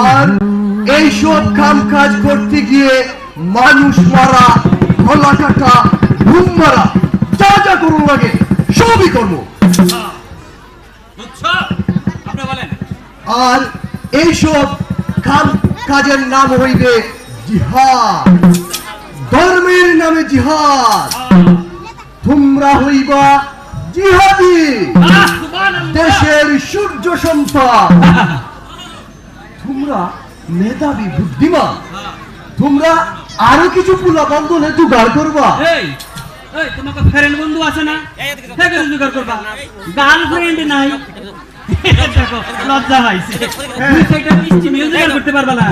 আর এইসব কাম কাজ করতে গিয়ে মানুষ মারা, গলা কাটা, ঘুম মারা, যা যা করুন লাগে সবই কর্ম। আর এইসব কাম কাজের নাম হইবে জিহাদ, ধর্মের নামে জিহাদ। তোমরা হইবা জিহাদি, দেশের সূর্য সন্তান। তোমরা মেধাবী, বুদ্ধিমান। তোমরা আরো কিছু পুলা বন্ধনে জোগাড় করবা। তোমাকে ফ্রেন্ড বন্ধু আছে না, জোগাড় করবা। গার্লফ্রেন্ড নাই, দেখো লজ্জা পাইছে। সেটা মিষ্টি মিউজিক করতে পারবা না।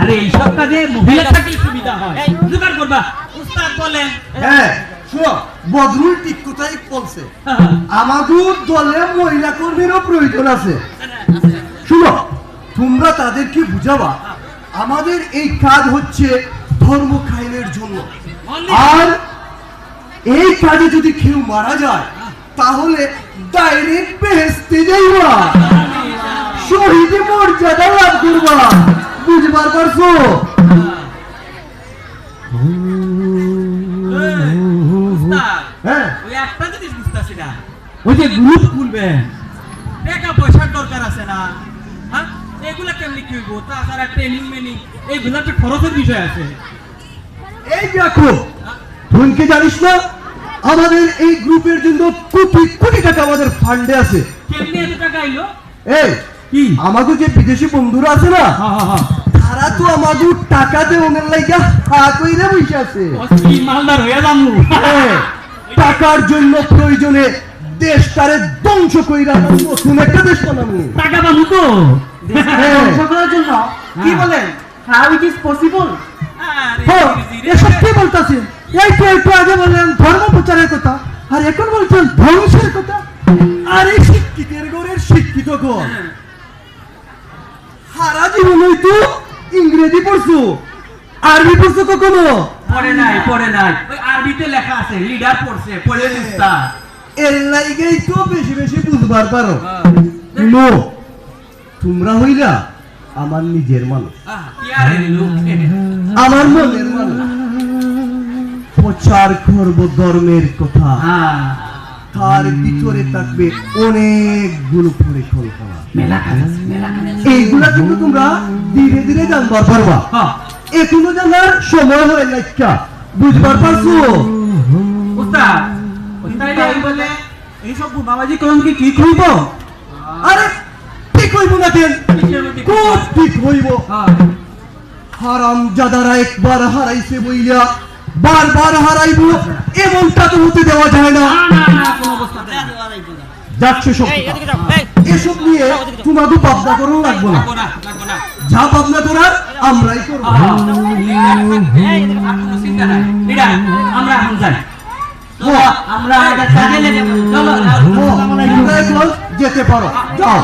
আরে এই সব কাজে মহিলা থাকলে সুবিধা হয়, জোগাড় করবা। উস্তাদ বলেন। হ্যাঁ শোনো, বদরুল ঠিক কথাই বলছে। আমাদের দলে মহিলা কর্মীরও প্রয়োজন আছে। শুনো, তোমরা তাদেরকে বুঝাবা আমাদের এই কাজ হচ্ছে ধর্ম কায়েমের জন্য। আর এই কাজে যদি কেউ মারা যায় তাহলে ডাইরেক্ট বেহেশতে যাইবা, শহীদ মর্যাদা লাভ করবা। বুঝবার পারছো? হ্যাঁ, ওই একটা জিনিস বুঝতাছি না, ওই যে গ্রুপ খুলবেন, টাকা পয়সার দরকার আছে না? হ্যাঁ, এগুলা কেমনি কি হইব? তাছাড়া ট্রেনিং মেনিং এইগুলা তো খরচের বিষয় আছে। এই দেখো, তুই কি জানিস না আমাদের এই গ্রুপের জন্য কোটি কোটি টাকা আমাদের ফান্ডে আছে। কেমনি এত টাকা আইলো? এই কি আমাদের যে বিদেশি বন্ধুরা আছে না, তারা তো আমাদের টাকা দেওয়ার লাগা হাত কইরা বসে আছে। কি মালদার হইয়া যামু? টাকার জন্য প্রয়োজনে দেশটারে ধ্বংস কইরা নতুন একটা দেশ বানাবো। টাকা পাবো তো ধ্বংস করার জন্য? কি বলেন? How it is possible? এসব কি বলতেছেন? এই তো একটু আগে বললেন ধর্ম প্রচারের কথা, আর এখন বলছেন ধ্বংসের কথা। আর এই শিক্ষিতের ঘরের শিক্ষিত ঘর, সারা জীবনই তো ইংরেজি পড়ছো, আরবি পড়ছো কখনো? পড়ে নাই, পড়ে নাই। ওই আরবিতে লেখা আছে, লিডার পড়ছে, পড়ে নিস্তা। এর লাইগেই তো বেশি বেশি বুঝবার পারো। নো, তোমরা হইলা আমার নিজের মানুষ, আমার মনের মানুষ। প্রচার করব ধর্মের কথা, তার ভিতরে থাকবে অনেকগুলো পরিকল্পনা। এইগুলা কিন্তু তোমরা ধীরে ধীরে জানবার পারবা। এখনো জানার সময় হয় না, বুঝবার পারছো? বলে এইসব বাবাজি কোন কি ঠিক হইব? আরে ঠিক হইব না কেন? খুব ঠিক হইব। হারাম জাদারা একবার হারাইছে বইয়া বারবার হারাইব, এমনটা তো হতে দেওয়া যায় না। যাচ্ছে সব এসব নিয়ে তোমাকে ভাবনা করেও লাগবো না। যা ভাবনা করার আমরাই করবো। আমরা এখন যাই, আমরা যেতে পারো, যাও।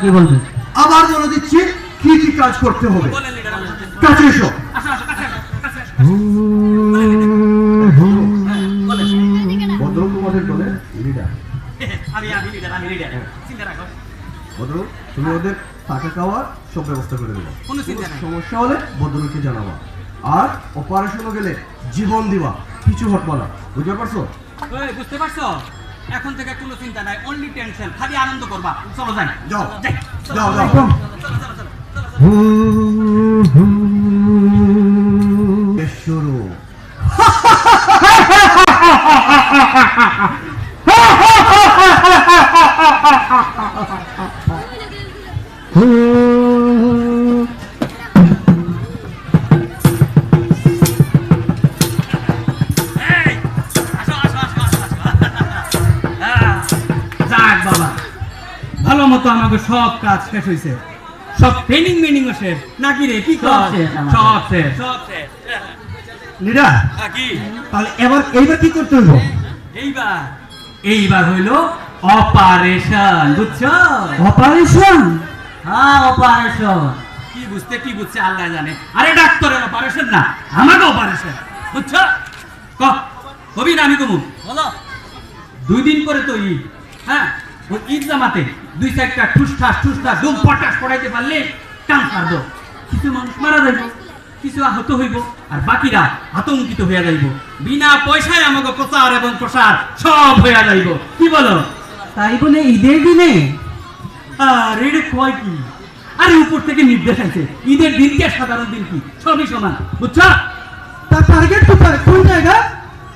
কি বলবে? আবার বলে দিচ্ছি কি কি কাজ করতে হবে। কাছে এসো। বদরুল তোমাদের দলে লিডার। বদরুল, তুমি ওদের টাকা খাওয়ার সব ব্যবস্থা করে দেবো। সমস্যা হলে বদরুলকে জানাবা। আর অপারেশনে গেলে জীবন দিবা, কিছু হটবা না। বুঝতে পারছো? বুঝতে পারছো? এখন থেকে কোনো চিন্তা নাই, অনলি টেনশন, খালি আনন্দ করবা। চলো যাই, যাও যাও যাও। শুরু। ভালো মতো আমাকে সব কাজ শেষ হয়েছে, সব ট্রেনিং মেনিং শেষ নাকি রে? কি সব শেষ। লিডার, তাহলে এইবার কি করতে হইব? এইবার হইলো অপারেশন, বুঝছো? অপারেশন? হ্যাঁ, অপারেশন। কি বুঝছে আল্লাহ জানে। আরে ডাক্তারের অপারেশন না, আমাকে অপারেশন, বুঝছো? কবি না আমি কমু বলো। 2 দিন পরে তো ঈদ। হ্যাঁ ওই ঈদ জামাতে 2-4টা ঠুসঠাস ডুম পটাস পড়াইতে পারলে কাম পারবো। কিছু মানুষ মারা যাইব, কিছু আহত হইব, আর বাকিরা আতঙ্কিত হইয়া যাইব। বিনা পয়সায় আমাকে প্রচার এবং প্রসার সব হইয়া যাইব। কি বলো? তাই বলে ঈদের দিনে? আর এটা কয় কি? আরে উপর থেকে নির্দেশ আছে, ঈদের দিন কি আর সাধারণ দিন কি, সবই সমান, বুঝছো? তার টার্গেট কোন জায়গা?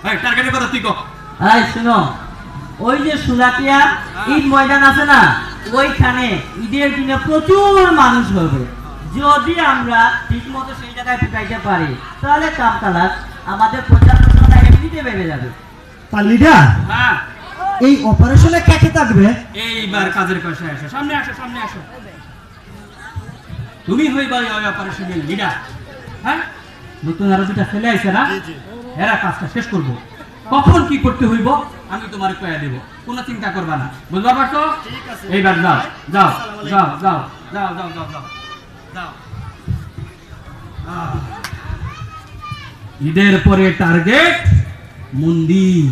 এই টার্গেটের কথা তুই কর। এই শুনো, ওই যে সুলাটিয়া ঈদ ময়দান আছে না, ওইখানে ঈদের দিনে প্রচুর মানুষ হবে। যদি আমরা ঠিক মতো সেই জায়গায় ফুটাইতে পারি তাহলে কামতালাশ আমাদের প্রচার প্রসারটা এমনিতে বেড়ে যাবে। তার লিডার হ্যাঁ, এই অপারেশনে কে কে থাকবে? এইবার কাজের কষে আসো, সামনে আসো। তুমি হইবা ওই অপারেশনের লিডার। হ্যাঁ, নতুন আরো দুটা ছেলে আইছে না, এরা কাজটা শেষ করব। কখন কি করতে হইব আমি তোমার কয়া দেব, কোনো চিন্তা করবা না, বুঝবা পারছো? এইবার যাও। ঈদের পরে টার্গেট মন্দির,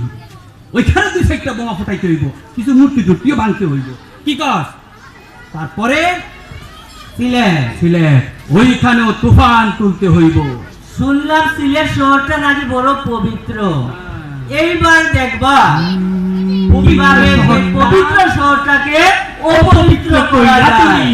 ওইখানে 2-4টা বোমা ফুটাইতে হইব, কিছু মূর্তি টুর্তিও ভাঙতে হইব। কি কস? তারপরে সিলেট, ওইখানেও তুফান তুলতে হইব। শুনলাম সিলেট শহরটা নাকি বড় পবিত্র। এইবার দেখবা কিভাবে এই পবিত্র শহরটাকে অপবিত্র করা যায়।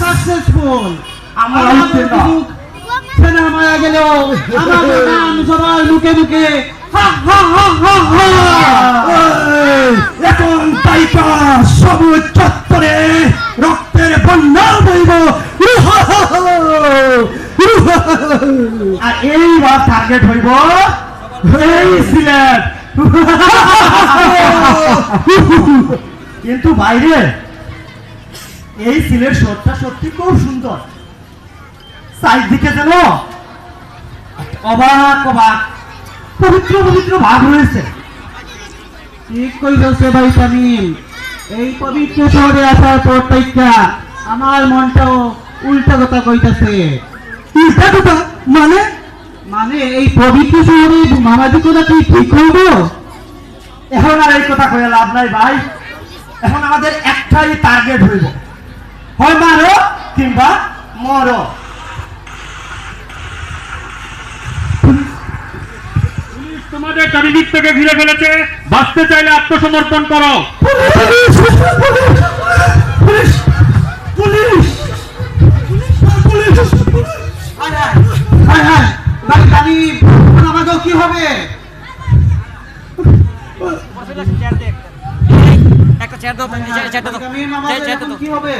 সাকসেসফুল। আমার সেনা মারা গেল, আমাদের নাম সবার মুখে মুখে এখন তাইকা সবুজ চত্বরে রক্তের বন্যা বইব। আর এইবার টার্গেট হইব এই সিলেট। কিন্তু বাইরে এই সিলেট শহরটা সত্যি খুব সুন্দর, চারিদিকে যেন অবাক পবিত্র ভাব রয়েছে। ঠিক কইছে ভাই তামিম, এই পবিত্র শহরে আসার পর থেকে আমার মনটাও উল্টা কথা কইতাছে। উল্টা কথা মানে এই পবিত্র শহরে মামাজি কথা কি ঠিক হইব? এখন আর এই কথা কয়ে লাভ নাই ভাই, এখন আমাদের একটাই টার্গেট হইব, হয় মারো কিংবা মরো। তোমাদের চারিদিক থেকে ঘিরে ফেলেছে, বাঁচতে চাইলে আত্মসমর্পণ করো। ভাই তামিম, আমাকেও কি হবে? তামিম, আমাদের এখন কি হবে?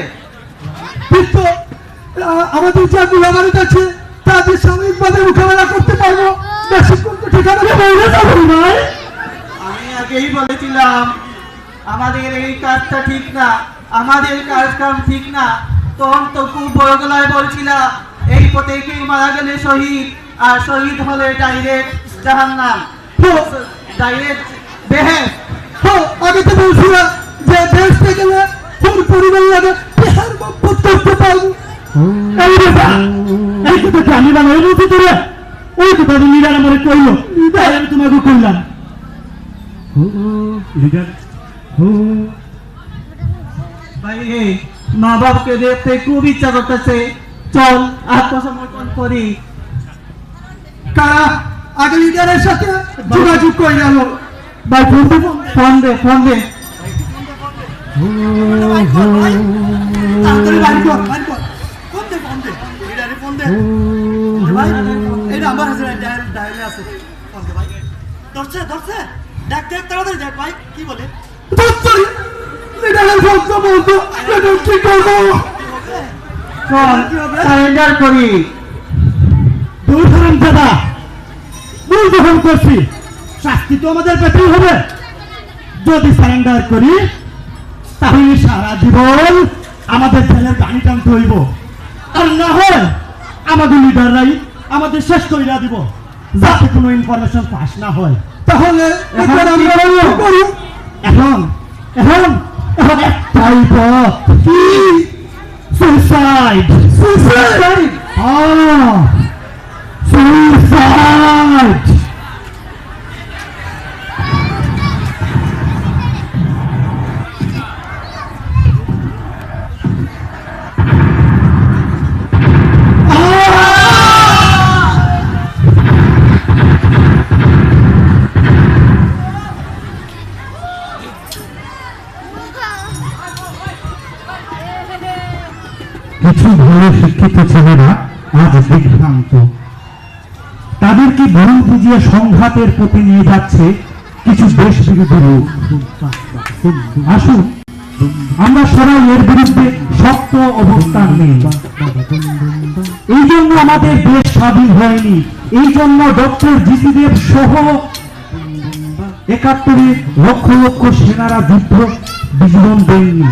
আমাদের যা গুলামারি আছে তাদের সাময়িকভাবে মোকাবেলা করতে পারবো, আমি আগেই বলেছিলাম আমাদের এই কাজটা ঠিক না, আমাদের কাম ঠিক না। তখন তো খুব বড় গলায় বলছিলাম এই পথে কেউ মারা গেলে শহীদ, আর শহীদ হলে ডাইরেক্ট জাহান্নাম, ডাইরেক্ট বেহেশত। আগে তো বলছিলাম যে দেশে গেলে তোর পরিবার লাগে বিহার মত করতে পারবো। এই কথা আমি বানাই বলছি তোরা, ওই কথা লিডার আমার কইলো, আমি তোমাকে কইলাম। লিডার ভাই মা বাবাকে দেখতে খুব ইচ্ছা করতেছে, চল আত্মসমর্পণ করি। কারা আগে লিডারের সাথে যোগাযোগ করে গেল, ভাই ফোন দে তাড়াতাড়ি বাইর কর। ফোন দে। এটারে ফোন দে। ভাই, এটা আমার কাছে ডায়ালে আছে। ফোন দে ভাই। ধরছে। দেখ তাড়াতাড়ি দেখ ভাই, কি বলে? তাড়াতাড়ি। এটারে ফোন তো বলতো। এটা কি করব? চল সারেন্ডার করি। দূর করেন দাদা। ভুল যখন করছি, শাস্তি তো আমাদের পেতেই হবে। যদি সারেন্ডার করি, তাহলে সারা জীবন আমাদের জেলের গাড়ি টানতে হইব। আর না হয় আমাদের লিডাররাই আমাদের শেষ কইরা দিব, যাতে কোনো ইনফরমেশন পাস না হয়। তাহলে এখন একটাই পথ। কি? সুইসাইড। সুইসাইড। কিছু ভালো শিক্ষিত ছেলেরা আজ বিভ্রান্ত, তাদেরকে ভুল বুঝিয়ে সংঘাতের পথে নিয়ে যাচ্ছে কিছু দেশ বিরোধী লোক। আসুন আমরা সবাই এর বিরুদ্ধে শক্ত অবস্থান নিই। এই জন্য আমাদের দেশ স্বাধীন হয়নি, এই জন্য ডক্টর জিসি দেব সহ ৭১ লক্ষ লক্ষ সেনারা যুদ্ধ জীবন দেননি,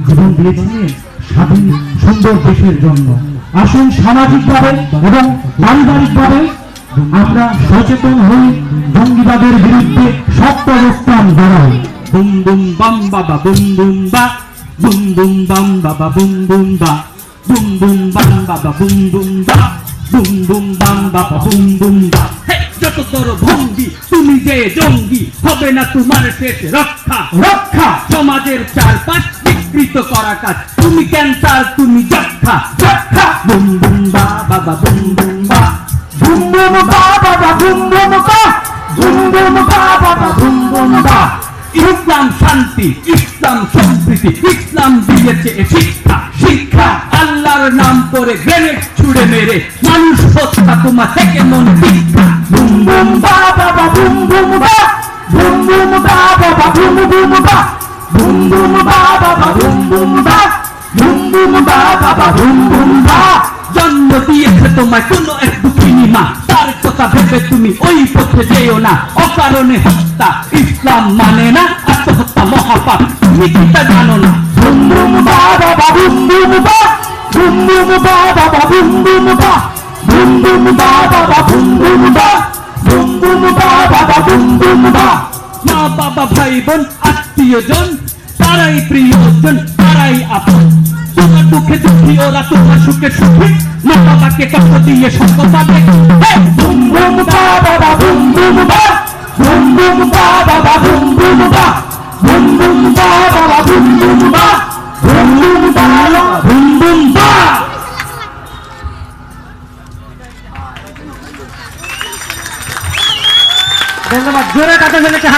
জীবন দিয়েছিলেন স্বাধীন সুন্দর দেশের জন্য। আসুন সামাজিকভাবে এবং পারিবারিকভাবে আমরা সচেতন হই, জঙ্গিবাদের বিরুদ্ধে শক্ত অবস্থান দাঁড়াই। বুম বুম বাম বাবা বুম বুম বা, বুম বুম বাম বাবা বুম বুম বা, বুম বুম বাম বাবা বুম বুম বা, বুম বুম বাম বাবা বুম বুম বা। যত তোর ভঙ্গি, তুমি যে জঙ্গি, হবে না তোমার শেষ রক্ষা। সমাজের চারপাশ বিকৃত করা কাজ, তুমি ক্যান্সার, তুমি যক্ষা। বুম বুম বা বাবা বুম বুম বা, বুম বুম বা বাবা বুম বুম বা, বুম বুম বা বাবা বুম বুম বা। ইসলাম শান্তি, ইসলাম সম্প্রীতি, ইসলাম দিয়েছে শিক্ষা। আল্লাহর নাম করে গ্রেনেড ছুড়ে মেরে মানুষ হত্যা তোমার থেকে মন দীক্ষা। বুম বুম বা বাবা বুম বুম বা, বুম বুম বা বাবা বুম বুম বা, বুম বুম বা বাবা বুম বুম বা, বুম বুম বা বাবা বুম বুম বা। জন্ম দিয়েছে তোমায় কোনো এক দুঃখিনী মা, তার কথা ভেবে তুমি ওই পথে যেও না। অকারণে হত্যা ইসলাম মানে না, আত্মহত্যা মহাপাপ, তুমি কি তা জানো না? বুম বুম বা বাবা বুম বুম বা, বুম বুম বা বাবা বুম বুম বা, বুম বুম বা বাবা বুম বুম বা, বুম বুম বা বাবা বুম বুম বা। মা বাবা ভাই বোন আত্মীয়জন, তারাই প্রিয়জন, তারাই আপন। তোমার দুঃখে দুঃখী, ওরা তোমার সুখে সুখী। মা বাবাকে কষ্ট দিয়ে সততা দেখে। বুম বুম বা বাবা বুম বুম বা, বুম বুম বা বাবা বুম বুম বা, বুম বুম বা বাবা বুম বুম বা, বুম বুম বা বুম বুম বা। ধন্যবাদ। জোরে কাছে ফেলেছে।